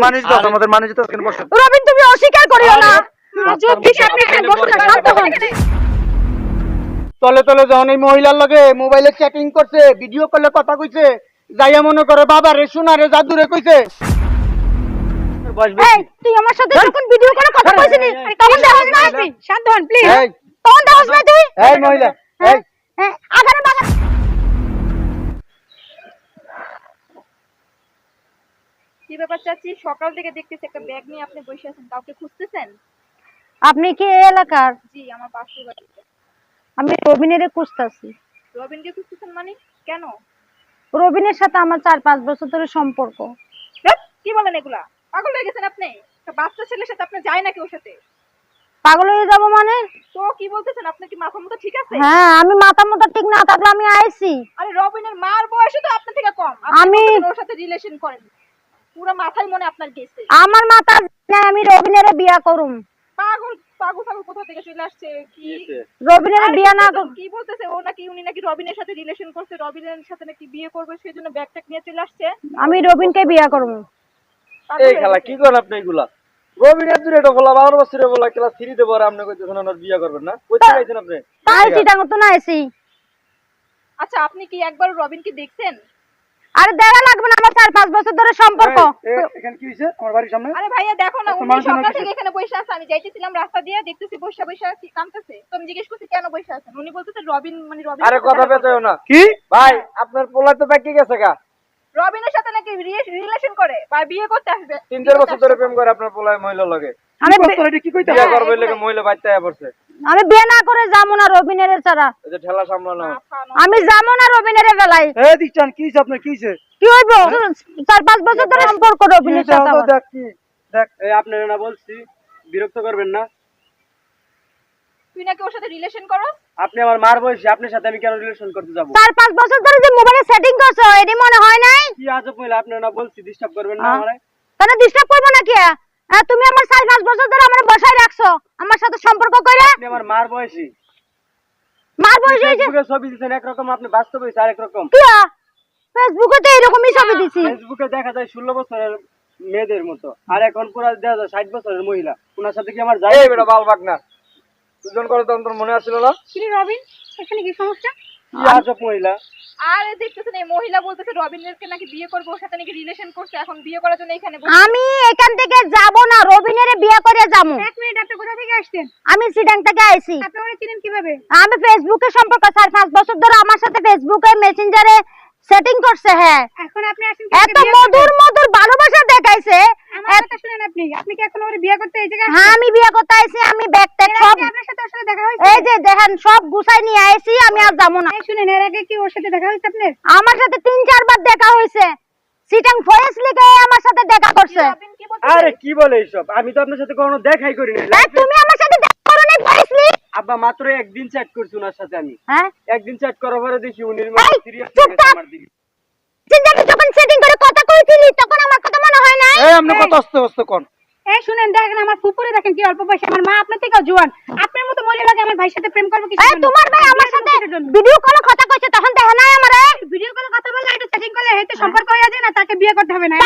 মানুষ দাও আমাদের মানুষ দাও কেন বসো রবিন তুমি অস্বীকার করিও না যদি আপনি এখানে বসুন না শান্ত হন তলে তলে যখন এই মহিলার লগে মোবাইলে চ্যাটিং করছে ভিডিও কলে কথা কইছে যাইয়া মনে করে বাবা রে শোনা রে জাদুরে কইছে এই তুই আমার সাথে যখন ভিডিও করে কথা কইছিস তখন দেখাস না শান্ত হন প্লিজ তখন দেখাস না তুই এই মহিলা এই আগারে বাগা কি ব্যাপার চাচি সকাল থেকে দেখতেছি একটা ব্যাগ নিয়ে আপনি বসে আছেন কাউকে খুঁজতেছেন আপনি কি এই এলাকার জি আমার পাশের বাড়িতে আমি রবিনের খুঁজতাছি রবিনকে খুঁজতেছেন মানে কেন রবিনের সাথে আমার 4-5 বছর ধরে সম্পর্ক ধ্যাৎ, কি বলেন এগুলা পাগল হয়ে গেছেন আপনি একটা বাচ্চা ছেলের সাথে আপনি যায় নাকি ওর সাথে পাগল হয়ে যাব মানে তো কি বলতেছেন আপনার কি মাথা মতো ঠিক আছে হ্যাঁ আমি মাথা মতো ঠিক না থাকলে আমি আইছি আরে রবিনের মার বয়সে তো আপনার থেকে কম আমি ওর সাথে রিলেশন করেন পুরো মাথায় মনে আপনার গেছে আমার মাথা আমি রবিনের বিয়া করুম পাগল পাগল পাগল কোথা থেকে চলে আসছে কি রবিনের বিয়া না কি বলতেছে ও নাকি উনি নাকি রবিনের সাথে রিলেশন করছে রবিনের সাথে নাকি বিয়ে করবে সেজন্য ব্যাগ ট্যাগ নিয়ে চলে আসছে আমি রবিনকে বিয়া করব এই খেলা কি করেন আপনি এগুলা রবিনের দূরে এটা বলা 12 বছরে বলা ক্লাস 3 তে পড়ে আপনি কইতেছেন ওনার বিয়ে করবেন না কইতে চাইছেন আপনি তাই চিটাং তো না আইছি আচ্ছা আপনি কি একবার রবিনকে দেখছেন আরে দেখা লাগবে না আমার 4-5 বছর ধরে সম্পর্ক এখানে কি হইছে আমার বাড়ির সামনে আরে ভাইয়া দেখো না উনি সকাল থেকে এখানে বসে আছে আমি যাইতেছিলাম রাস্তা দিয়ে দেখতেছি বসে বসে আছে কাঁদতেছে তো আমি জিজ্ঞেস করছি কেন বসে আছেন উনি বলতেছে রবিন মানে রবিন আরে কথা পেছাও না কি ভাই আপনার পোলা তো বাকি গেছে গা রবিনের সাথে নাকি রিলেশন করে বা বিয়ে করতে আসবে 3-4 বছর ধরে প্রেম করে আপনার পোলায় মহিলা লাগে আমি কি কইতে বিয়ে করবে লাগে মহিলা বাইতে আয়া পড়ছে আমি বিয়ে না করে যাবো না রবিনের ছাড়া এই যে ঠেলা সামলানো আমি যাবো না রবিনের বেলায় এই দিচ্ছেন কি হইছে আপনার কি হইছে কি হইব 4-5 বছর ধরে সম্পর্ক রবিনের সাথে আমার। দেখ কি দেখ এই আপনারা না বলছি বিরক্ত করবেন না তুই নাকি ওর সাথে রিলেশন করো আপনি আমার মার বয়সী আপনার সাথে আমি কেন রিলেশন করতে যাব 4-5 বছর ধরে যে মোবাইলে সেটিং করছো এডি মনে হয় নাই কি আজব মহিলা আপনারা না বলছি ডিস্টার্ব করবেন না আমারে তাহলে ডিস্টার্ব করব না কি তুমি আমার 4-5 বছর ধরে আমারে বসায় রাখছো আমার সাথে সম্পর্ক করে আপনি আমার মার বয়সী মার বয়স হয়েছে ফেসবুকে ছবি দিছেন এক রকম আপনি বাস্তবে হইছে আরেক রকম কি ফেসবুকে তো এরকমই ছবি দিছি ফেসবুকে দেখা যায় 16 বছরের মেয়েদের মতো আর এখন পুরো দেখা যায় 60 বছরের মহিলা ওনার সাথে কি আমার যায় এই বেটা বাল বাগ না দুজন করে তো তোর মনে আসছিল না কি রবিন এখানে কি সমস্যা কি আজব মহিলা আরে দেখতেছেন এই মহিলা বলতেছে রবিনকে নাকি বিয়ে করবে ওর সাথে নাকি রিলেশন করছে এখন বিয়ে করার জন্য এখানে আমি এখান থেকে যাব না রবিনের বিয়ে করে যাবো এক মিনিট আপনি কোথা থেকে আসছেন আমি সিডাং থেকে আইছি আপনি ওরে চিনেন কিভাবে আমি ফেসবুকে সম্পর্ক 4-5 বছর ধরে আমার সাথে ফেসবুকে মেসেঞ্জারে সেটিং করছে হ্যাঁ এখন আপনি আসেন এত মধুর মধুর ভালোবাসা দেখাইছে আমার কথা শুনেন আপনি কি এখন ওরে বিয়ে করতে এই জায়গায় হ্যাঁ আমি বিয়ে করতে আইছি আমি ব্যাগ ট্যাগ সব আপনার সাথে ওর সাথে দেখা হয়েছে এই যে দেখেন সব গুছাই নিয়ে আইছি আমি আর যাবো না এই শুনেন এর আগে কি ওর সাথে দেখা হয়েছে আপনার আমার সাথে 3-4 বার দেখা হয়েছে সিটাং ফয়েস লিগে আমার সাথে দেখা করছে রবিন কি বলছে আরে কি বলে এইসব আমি তো আপনার সাথে কখনো দেখাই করি না এই তুমি আমার সাথে দেখা করো নাই ফয়েস লি আব্বা মাত্র একদিন চ্যাট করছি ওনার সাথে আমি হ্যাঁ একদিন চ্যাট করার পরে দেখি উনি এই, সিরিয়াস চুপ হয়ে গেছে থাক। আমার দিকে সিনজাকে যখন সেটিং করে কথা কইছিলি তখন আমার কথা মনে হয় না এই আপনি কত আস্তে আস্তে কোন এই শুনেন দেখেন আমার ফুপুরে দেখেন কি অল্প বয়সে আমার মা আপনার থেকেও জোয়ান আপনার মতো মহিলা লাগে আমার ভাইয়ের সাথে প্রেম করবে কি এই তোমার ভাই আমার সাথে ভিডিও কলে কথা কইছে তখন দেখা নাই আমারে ভিডিও কলে কথা বললে একটু সেটিং করলে হয়তো সম্পর্ক হয়ে যায় না তাকে বিয়ে করতে হবে না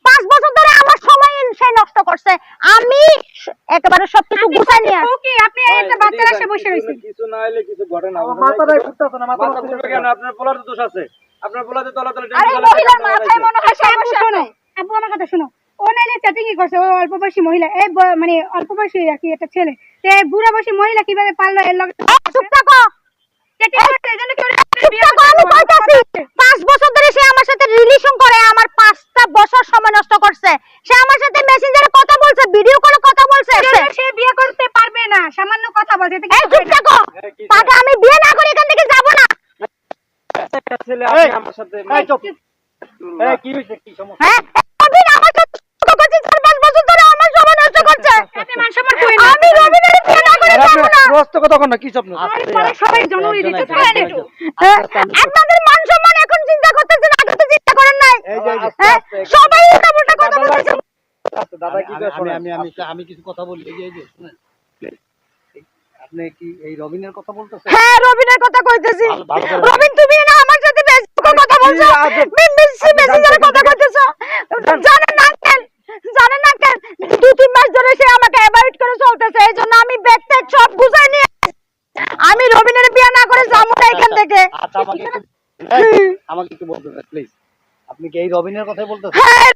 5 বছর ধরে আমার সময় সে নষ্ট করছে আমি একেবারে সবকিছু গুছাই নিয়ে ওকে আপনি একটা বাচ্চার সাথে বসে রয়েছেন কিছু না হইলে কিছু ঘটে না মাথাটাই ফুটতাছে না মাথা ফুটবে কেন আপনার পোলার দোষ আছে আপনার পোলাতে তলাতলে আরে মহিলার মাথায় মনে হয় সমস্যা শোনো আপু আমার কথা শোনো ও নাইলে চ্যাটিংই করছে ও অল্প বয়সী মহিলা এই মানে অল্প বয়সী আর কি একটা ছেলে তো এই বুড়া বয়সী মহিলা কিভাবে পারলো এর লগে চুপ থাকো চ্যাটিং করতে এজন্য কি ওরে বিয়ে চুপ থাকো আমি কইতাছি 5 বছর ধরে সে আমার সাথে রিলেশন করে আমার 5টা বছর সময় নষ্ট করছে সে আমার সাথে মেসেঞ্জারে কথা বলছে ভিডিও কলে কথা বলছে সে বিয়ে করতে পারবে না সামান্য কথা বলছে এই চুপ থাকো তাকে আমি বিয়ে না করে এখান থেকে যাব না একটা ছেলে আপনি আমার সাথে এই চুপ এই কি হইছে কি সমস্যা হ্যাঁ রবিন আমার সাথে করছে 4-5 বছর ধরে আমার সময় নষ্ট করছে আপনি মান সম্মান করেন আমি রবিনের বিয়ে না করে যাব না রস্ত কথা কোন না কি স্বপ্ন পরে সবাই জনই দিতে চায় একটু আপনাদের মান সম্মান এখন চিন্তা করতেছেন আগে তো চিন্তা করেন নাই এই যে সবাই উল্টা কথা বলতেছে দাদা কি করে আমি কিছু কথা বলি এই যে শুনেন আপনি কি এই রবিনের কথা বলতেছেন হ্যাঁ রবিনের কথা কইতেছি রবিন তুমি না আমার সাথে ফেসবুকে কথা বলছো মেসেঞ্জারে কথা কইতেছো জানেন না এই রবিনের কথাই বলতেছেন? হ্যাঁ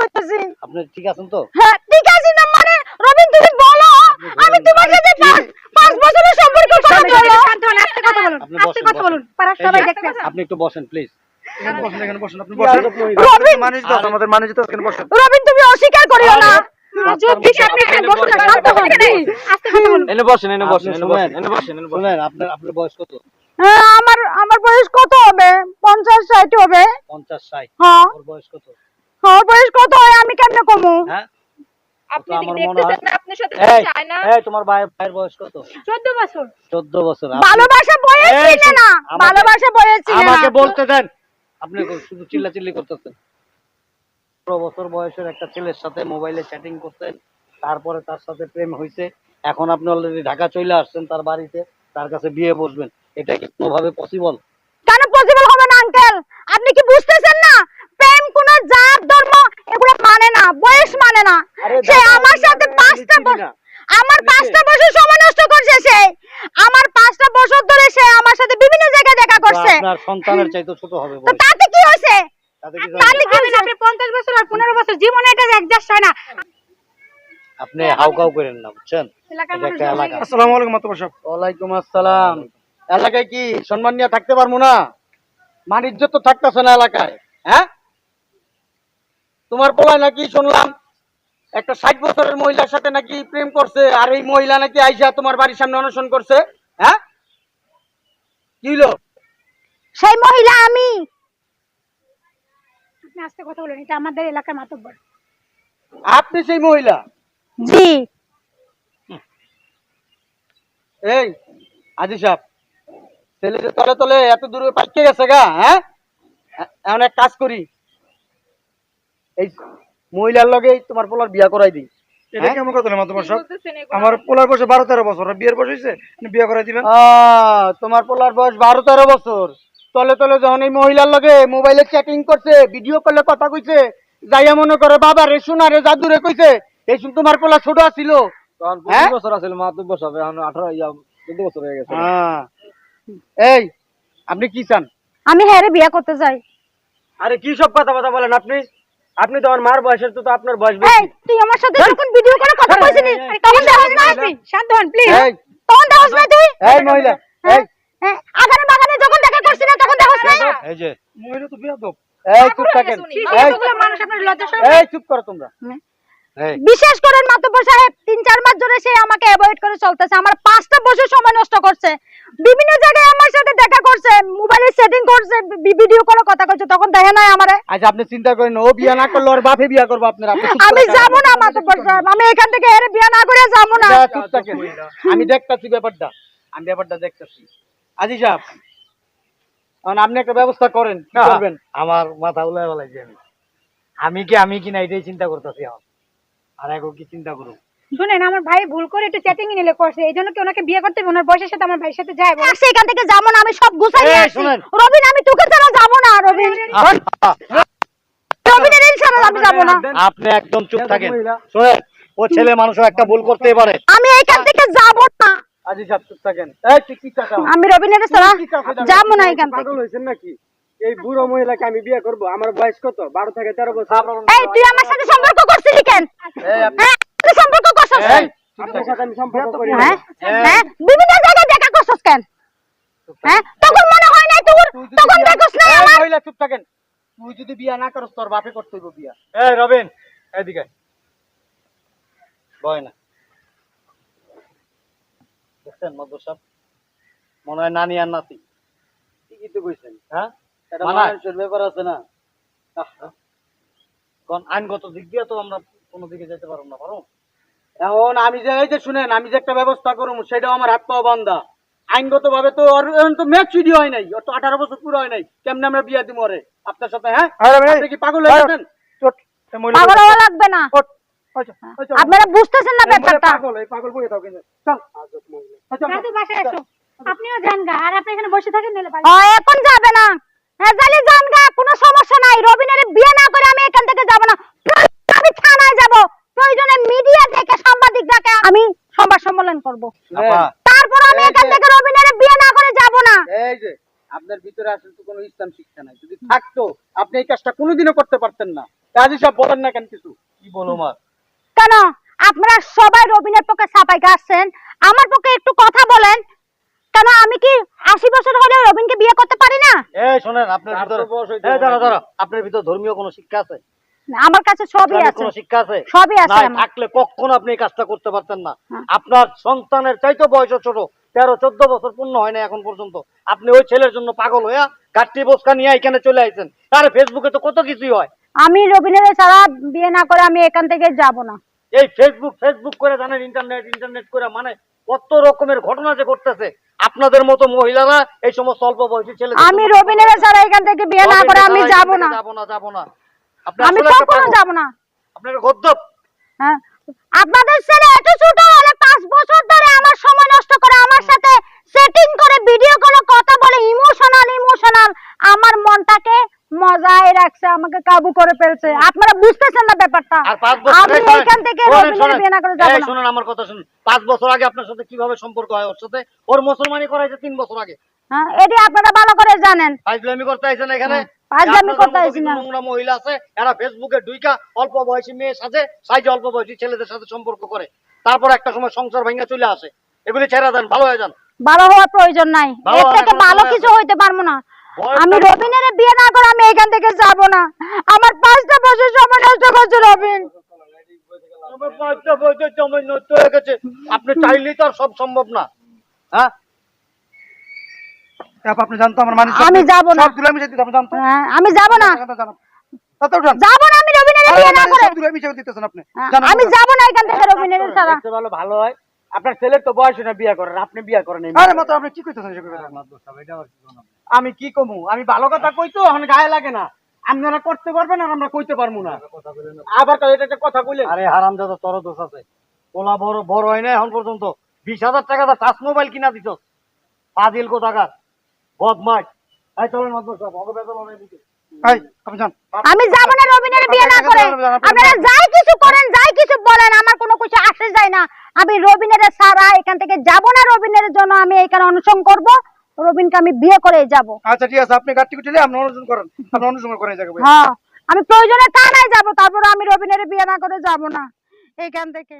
করতেছি। আপনি ঠিক আছেন তো? হ্যাঁ ঠিক আছে না, মানে রবিন তুমি বলো আমি তোমার সাথে 5 বছরের সম্পর্ক কথা বলো। শান্ত হন, আস্তে কথা বলুন, আপনি আস্তে বসেন, কথা বলুন, বসেন। পাড়ার এই সবাই যে, দেখতে আছে। আপনি একটু বসেন প্লিজ। এখানে বসেন, এখানে বসেন, আপনি বসেন। রবিন মানুষ দাও, আমাদের মানুষ দাও, এখানে বসেন। রবিন তুমি অস্বীকার করিও না। যদি আপনি এখানে বসুন না, শান্ত হন, please, আস্তে কথা বলুন। এনে বসেন, এনে বসেন, আপনি এনে শুনেন, বসেন, এনে বসেন, এনে বসেন। শুনেন, আপনার বয়স কত? হ্যাঁ, আমার বয়স কত হবে? 50-60 হবে। 50-60। হ্যাঁ ওর বয়স কত? ওর বয়স কত হয় আমি কেমনে কমু? হ্যাঁ, আপনি তো কি আমার মনে হয় দেখতেছেন না আপনার সাথে এই, চায় না? এই তোমার ভাইয়ের বয়স কত? 14 বছর। 14 বছর। আপনি- ভালোবাসা বয়স এই, চিনে না, আমাকে- ভালোবাসা বয়স চিনে না। আমাকে বলতে দেন। আপনি শুধু চিল্লাচিল্লি করতেছেন। 15 বছর বয়সের একটা ছেলের সাথে মোবাইলে চ্যাটিং করতেন, তারপরে তার সাথে প্রেম হয়েছে, এখন আপনি অলরেডি ঢাকা চলে আসছেন তার বাড়িতে, তার কাছে বিয়ে বসবেন, এটা কি কোনোভাবে পসিবল? কেন পসিবল হবে না আঙ্কেল? আপনি কি বুঝতেছেন না? প্রেম কোন জাত ধর্ম এগুলো মানে না, বয়স মানে না। আরে সে দাদা, আমার সাথে আমি 5টা চিনি না। আমার 5টা বছর সময় নষ্ট করছে সে। আমার 5টা বছর ধরে সে আমার সাথে বিভিন্ন জায়গায় দেখা তো করছে। আপনার সন্তানের চাইতে ছোট হবে তো বয়স। তাতে কি হয়েছে? তাতে কি তাতে জানেন? কি হয়েছে? আপনি 50 বছর আর 15 বছর জীবনে এটা অ্যাডজাস্ট হয় না। আপনি হাউকাউ করেন না, বুঝছেন? এলাকার এটা মানুষ একটা এলাকা। আসসালামু আলাইকুম মাতবর সাহেব। ওয়ালাইকুম আসসালাম। এলাকায় কি সম্মান নিয়ে থাকতে পারবো না? মান ইজ্জত তো থাকতেছে না এলাকায়, হ্যাঁ? তোমার পোলায় নাকি শুনলাম একটা 60 বছরের মহিলার সাথে নাকি প্রেম করছে, আর এই মহিলা নাকি আইসা তোমার বাড়ির সামনে অনশন করছে, হ্যাঁ? কি হলো? সেই মহিলা আমি। আপনি আস্তে কথা বলুন, এটা আমাদের এলাকার মাতব্বর। আপনি সেই মহিলা? জি। এই আজি সাহেব, ছেলে যে তলে তলে এত দূরে পাইকে গেছে গা, হ্যাঁ? এখন এক কাজ করি, এই মহিলার লগে তোমার পোলার বিয়া করাই দিই। এটা কেমন কথা মাতবর কি সাহেব? বলতেছেন এগুলো? আমার পোলার বয়স 12-13 বছর, আর বিয়ের বয়স হয়েছে, বিয়ে করে দিবেন। তোমার পোলার বয়স 12-13 বছর, তলে তলে যখন এই মহিলার লগে মোবাইলে চ্যাটিং করছে, ভিডিও কলে কথা কইছে, যাইয়া মনে করে বাবা রে সোনা রে জাদু রে কইছে, এই শুন তোমার পোলা ছোট আছিল। তখন হ্যাঁ? 25 বছর আছিল, মাতবর সাহেব এখন 14 বছর হয়ে গেছে। এই আপনি কি চান? আমি হ্যাঁ রে বিয়ে করতে চাই। আরে কি সব কথা বলেন আপনি? আপনি তো আমার মার বয়সের, তো আপনার বয়স এই বেশি। তুই আমার সাথে যখন ভিডিও করে কথা কইছিলি তখন দেখছ না? শান্ত হন, প্লিজ। এই তখন দেখছ না তুই? এই মহিলা, এই হ্যাঁ, আগানে বাগানে যখন দেখা করছিস না তখন দেখছ না? এই যে, মহিলা তো বেয়াদব। এই চুপ থাকেন, এই এতগুলো মানুষ আপনার লজ্জা শরম এই চুপ করো তোমরা। এই বিশেষ করে মাতব্বর সাহেব 3-4 মাস ধরে সে আমাকে অ্যাভয়েড করে চলতেছে। আমার 5টা বছর সময় নষ্ট করছে, বিভিন্ন জায়গায় আমার সাথে দেখা করছে, মোবাইলে সেটিং করছে, ভিডিও করে কথা কইছে, তখন দেখে নাই আমারে। আচ্ছা আপনি চিন্তা করেন, ও বিয়া না করলে ওর বাপে বিয়া করবো আপনারা। আপনি চুপ আমি করে যাব না মাতব্বর সাহেব, আমি এখান থেকে এর বিয়ে না করে যাব না। যা, চুপ থাকেন। আমি দেখতাছি ব্যাপারটা, আমি ব্যাপারটা দেখতাছি। আজি সাহেব, এখন আপনি একটা ব্যবস্থা করেন, কি করবেন? আমার মাথা উলাই বলাইছি আমি কি না এটাই চিন্তা করতেছি এখন, আর এখন কি চিন্তা করব? শুনেন, আমার ভাই ভুল করে একটু চ্যাটিং এ নিলে করছে, এই জন্য কি ওনাকে বিয়ে করতে হবে? ওনার বয়সের সাথে আমার ভাইয়ের সাথে যায় বলেন? আজকে এখান থেকে যাব না, আমি সব গুছাই এই, নিয়েছি। শুনেন। রবিন আমি তোকে ছাড়া যাব না, রবিন। রবিনের এই ছাড়া আমি যাব না। আপনি একদম চুপ থাকেন। শুনেন, ও ছেলে মানুষও একটা ভুল করতেই পারে। আমি এখান থেকে যাব না। আজি সাহেব চুপ থাকেন। এই তুই কি চাচ্ছ? আমি রবিনের ছাড়া যাব না এখান থেকে। পাগল হয়েছেন নাকি? এই বুড়ো মহিলাকে আমি বিয়ে করব? আমার বয়স কত? 12 থেকে 13 বছর। এই তুই আমার সাথে সম্পর্ক করছিলি কেন? এই আপনি- হ্যাঁ, তুই সম্পর্ক করছিস এই, আপনার সাথে আমি সম্পর্ক করি না। হ্যাঁ হ্যাঁ, বিভিন্ন জায়গায় দেখা করছিস কেন? হ্যাঁ, তখন মনে হয় না তোর, তুই যদি তখন বিয়া- দেখছ না এই আমার। মহিলা চুপ থাকেন। তুই যদি বিয়া না করস তোর বাপে করতে হইব বিয়া। এই রবিন, এদিকে বয় না। দেখছেন মাদবর সাহেব, মনে হয় নানি আর নাতি। ঠিকই তো কইছেন। হ্যাঁ, এটা মানায়? মানুষের ব্যাপার আছে না। কোন আইনগত দিক দিয়ে তো আমরা কোনো দিকে যেতে পারবো না, পারো? এখন আমি যে এই যে শুনেন, আমি যে একটা ব্যবস্থা করব সেটাও আমার হাত পাও বান্ধা। আইনগত ভাবে তো ওর এখন তো ম্যাচুরিটি হয় নাই, ওর তো 18 বছর পুরো হয় নাই, কেমনে আমরা বিয়া দিব ওরে আপনার সাথে? হ্যাঁ, আপনি কি পাগল হয়ে গেছেন? পাগল হওয়া লাগবে না, আপনারা বুঝতেছেন না ব্যাপারটা। পাগল, এই পাগল বইয়ে থাকেন। চল, আজব মহিলা। দাদু বাসায় আসো, আপনিও যান গা, আর আপনি এখানে বসে থাকেন নিলে ও এখন যাবে না। হ্যাঁ জানি যান গা, কোনো সমস্যা নাই। রবিনের বিয়ে না করে আমি এখান থেকে যাব না। আমি থানায় যাব, প্রয়োজনে মিডিয়া থেকে সাংবাদিক ডাকে আমি সংবাদ সম্মেলন করব। আপা, তারপর আমি এই এখান যে- থেকে রবিনের বিয়ে না করে যাব না। এই যে আপনার ভিতরে আসলে তো কোনো ইসলাম শিক্ষা নাই, যদি থাকতো আপনি এই কাজটা কোনোদিনও করতে পারতেন না। কাজী সব বলেন না কেন কিছু? কি বলো মা? কেন আপনারা সবাই রবিনের পক্ষে সাপাই গাচ্ছেন, আমার পক্ষে একটু কথা বলেন। কেন আমি কি 80 বছর হলেও রবিনকে বিয়ে করতে পারি না? এই শোনেন, আপনার ভিতরে দাঁড়া, আপনার ভিতরে ধর্মীয় কোনো শিক্ষা আছে? আমার কাছে সবই ইসলামিক আছে, কোনো শিক্ষা আছে? সবই আছে নাই, আমার। থাকলে কখনো আপনি এই কাজটা করতে পারতেন না। হ্যাঁ। আপনার সন্তানের চাইতে বয়স ছোট, 13-14 বছর পূর্ণ হয় না এখন পর্যন্ত, আপনি ওই ছেলের জন্য পাগল হইয়া গাঠটি বসকা নিয়ে এখানে চলে আইছেন। আরে ফেসবুকে তো কত কিছুই হয়। আমি রবিনের ছাড়া বিয়ে না করে আমি এখান থেকে যাব না। এই ফেসবুক করে জানেন, ইন্টারনেট করে মানে কত রকমের ঘটনা যে ঘটতেছে। আপনাদের মতো মহিলারা এই সমস্ত অল্প বয়সী ছেলে, আমি রবিনের ছাড়া এখান থেকে বিয়ে না করে আমি যাব না, যাব না। আপনি আমি আসলে একটা কখনো পাগল। যাব না। আপনার গদ্দপ। হ্যাঁ, আপনাদের ছেলে এত ছোট হলে 5 বছর ধরে আমার সময় নষ্ট করে, আমার সাথে সেটিং করে, ভিডিও কলে কথা বলে, ইমোশনাল আমার মনটাকে মজায় রাখছে, আমাকে কাবু করে ফেলছে। আপনারা বুঝতেছেন না ব্যাপারটা। আর 5 বছর আমি এখান থেকে রবিনের বিয়ে না করে যাব না। শুনুন আমার কথা শুনুন। 5 বছর আগে আপনার সাথে কিভাবে সম্পর্ক হয় ওর সাথে? ওর মুসলমানি করাইছে 3 বছর আগে। হ্যাঁ, এটি আপনারা ভালো করে জানেন। ফাইজলামি করতে আইছেন এখানে। ফাইজলামি করতে আইছি না। নোংরা মহিলা আছে, এরা ফেসবুকে ঢুইকা অল্প বয়সী মেয়ে সাজে, সাইজে অল্প বয়সী ছেলেদের সাথে সম্পর্ক করে, তারপর একটা সময় সংসার ভাঙা চলে আসে। এগুলি ছেড়ে দেন, ভালো হয়ে যান। ভালো হওয়ার প্রয়োজন নাই, ভালো এর হওয়ার থেকে কোনো ভালো সময় কিছু আছে? হইতে পারবো না। বয়স আমি নাই। রবিনের বিয়ে না করে আমি এখান থেকে যাব না। আমার 5টা বছর সময় নষ্ট করছে রবিন। আমার 5টা বছর সময় নষ্ট হয়ে গেছে। আপনি চাইলেই তো আর সব সম্ভব না। হ্যাঁ, আপনি জানতো আমার মানে আমি যাব না। সবগুলো আমি যেতে আপনি জানতো। হ্যাঁ, আমি যাব না, কত উঠান যাব না আমি রবিনের বিয়ে না করে। সবগুলো আমি যেতে দিতেছেন আপনি। হ্যাঁ, জানেন আমি না? যাব না এখান থেকে রবিনের ছাড়া। দেখতে ভালো হয়। আপনার ছেলের তো বয়স না বিয়ে করেন, আপনি বিয়ে করেন নাই। আরে মাত্র আপনি কি কইতেছেন এসব কথা? আমি কি কমু? আমি ভালো কথা কইতো এখন গায়ে লাগে না। আপনারা করতে পারবেন আর আমরা কইতে পারবো না। আবার এটা একটা কথা কইলেন। আরে হারামজাদা, তোর দোষ আছে। পোলা বড় হয় না এখন পর্যন্ত। 20,000 টাকা দা টাচ মোবাইল কিনা দিছস। ফাজিল কোথাকার, বদমাশ। এই চলেন মাদবর সাহেব, ওকে বেতন অনেক দিতে। এই আপনি যান। আমি যাব না রবিনের বিয়ে না করে। আপনারা যাই কিছু করেন, যাই কিছু বলেন, আমার কোনো কিছু আসে যায় না। আমি রবিনের ছাড়া এখান থেকে যাব না। রবিনের জন্য আমি এখানে অনশন করব, রবিনকে আমি বিয়ে করে যাব। আচ্ছা ঠিক আছে, আপনি গাড়ি টিকিট নিলে আপনি অনুসরণ করেন, আপনি অনুসরণ করে যাবেন। হ্যাঁ, আমি প্রয়োজনে থানায় যাব, তারপর আমি রবিনের বিয়ে না করে যাব না এখান থেকে।